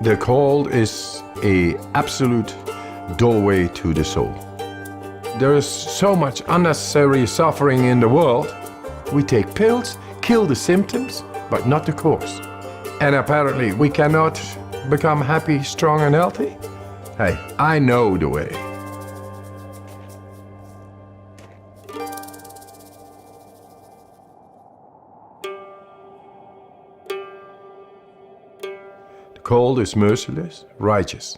The cold is an absolute doorway to the soul. There is so much unnecessary suffering in the world. We take pills, kill the symptoms, but not the cause. And apparently we cannot become happy, strong and healthy? Hey, I know the way. The cold is merciless, righteous.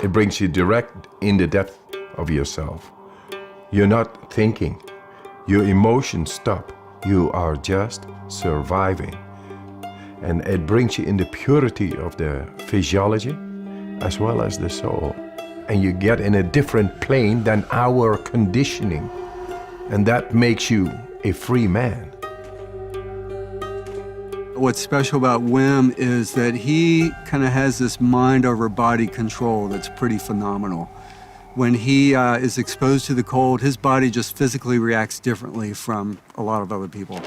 It brings you direct in the depth of yourself. You're not thinking. Your emotions stop. You are just surviving. And it brings you in the purity of the physiology as well as the soul. And you get in a different plane than our conditioning. And that makes you a free man. What's special about Wim is that he kind of has this mind over body control that's pretty phenomenal. When he is exposed to the cold, his body just physically reacts differently from a lot of other people.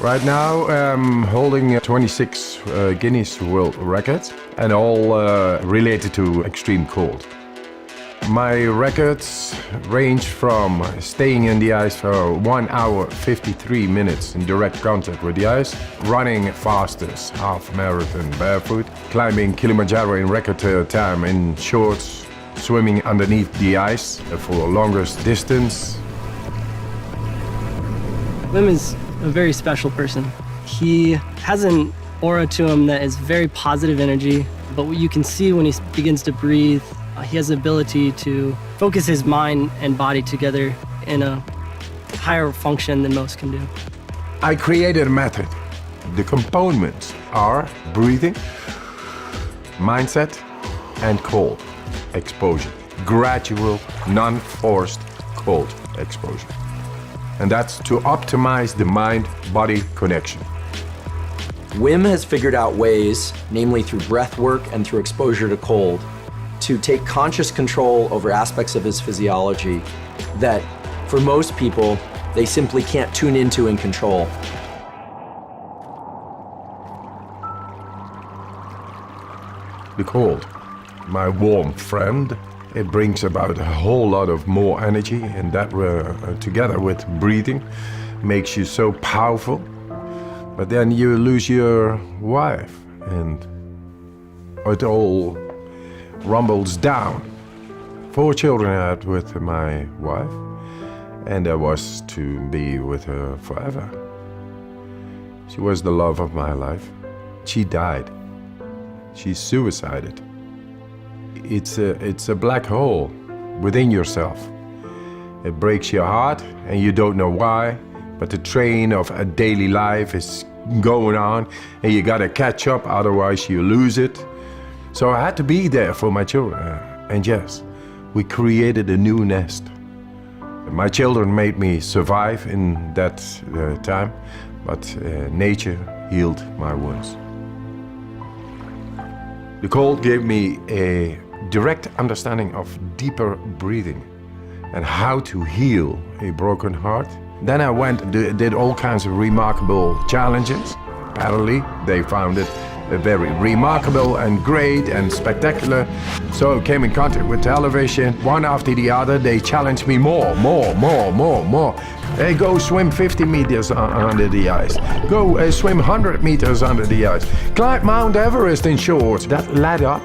Right now, I'm holding 26 Guinness World Records, and all related to extreme cold. My records range from staying in the ice for 1 hour 53 minutes in direct contact with the ice, running fastest half marathon barefoot, climbing Kilimanjaro in record time in shorts, swimming underneath the ice for longest distance. Wim is a very special person. He has an aura to him that is very positive energy, but what you can see when he begins to breathe, he has the ability to focus his mind and body together in a higher function than most can do. I created a method. The components are breathing, mindset, and cold exposure. Gradual, non-forced cold exposure. And that's to optimize the mind-body connection. Wim has figured out ways, namely through breath work and through exposure to cold, to take conscious control over aspects of his physiology that, for most people, they simply can't tune into and control. The cold, my warm friend, it brings about a whole lot of more energy, and that together with breathing makes you so powerful. But then you lose your wife and it all rumbles down. 4 children I had with my wife, and I was to be with her forever. She was the love of my life. She died. She suicided. It's a black hole within yourself. It breaks your heart and you don't know why, but the train of a daily life is going on and you gotta catch up, otherwise you lose it. So I had to be there for my children. And yes, we created a new nest. My children made me survive in that time, but nature healed my wounds. The cold gave me a direct understanding of deeper breathing and how to heal a broken heart. Then I went and did all kinds of remarkable challenges. Apparently, they found it very remarkable and great and spectacular. So I came in contact with television. One after the other, they challenged me more. Hey, go swim 50 meters under the ice. Go swim 100 meters under the ice. Climb Mount Everest in shorts. That led up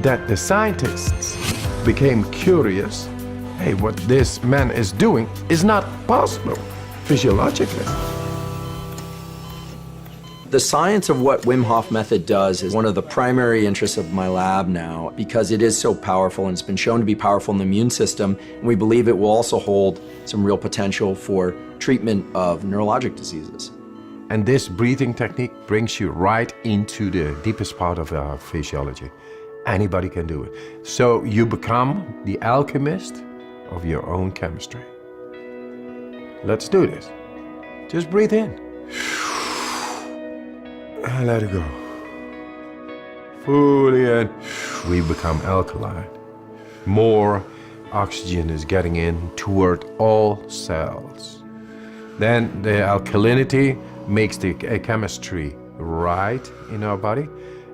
that the scientists became curious. Hey, what this man is doing is not possible physiologically. The science of what Wim Hof method does is one of the primary interests of my lab now, because it is so powerful and it's been shown to be powerful in the immune system, and we believe it will also hold some real potential for treatment of neurologic diseases. And this breathing technique brings you right into the deepest part of our physiology. Anybody can do it. So you become the alchemist of your own chemistry. Let's do this. Just breathe in. And let it go. Fully in. We become alkaline. More oxygen is getting in toward all cells. Then the alkalinity makes the chemistry right in our body.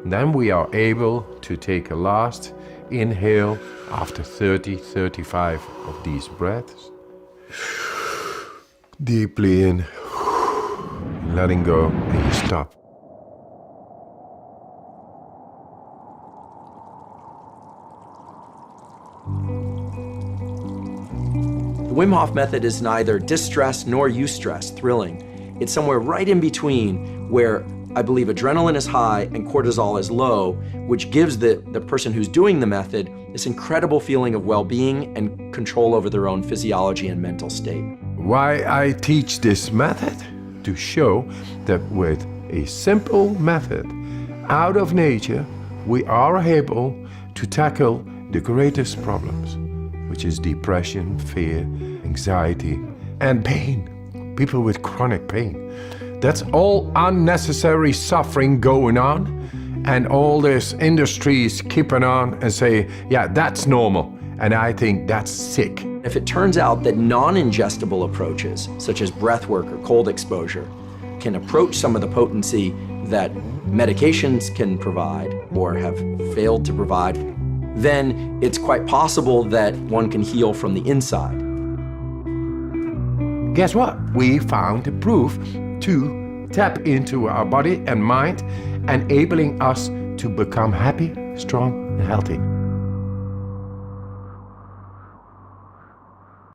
Then we are able to take a last inhale after 30, 35 of these breaths. Deeply in, letting go, and you stop. The Wim Hof method is neither distress nor eustress, thrilling. It's somewhere right in between where I believe adrenaline is high and cortisol is low, which gives the person who's doing the method this incredible feeling of well-being and control over their own physiology and mental state. Why I teach this method? To show that with a simple method out of nature, we are able to tackle the greatest problems, which is depression, fear, anxiety, and pain. People with chronic pain. That's all unnecessary suffering going on, and all this industries keeping on and say, yeah, that's normal, and I think that's sick. If it turns out that non-ingestible approaches, such as breath work or cold exposure, can approach some of the potency that medications can provide or have failed to provide, then it's quite possible that one can heal from the inside. Guess what? We found the proof to tap into our body and mind, enabling us to become happy, strong, and healthy.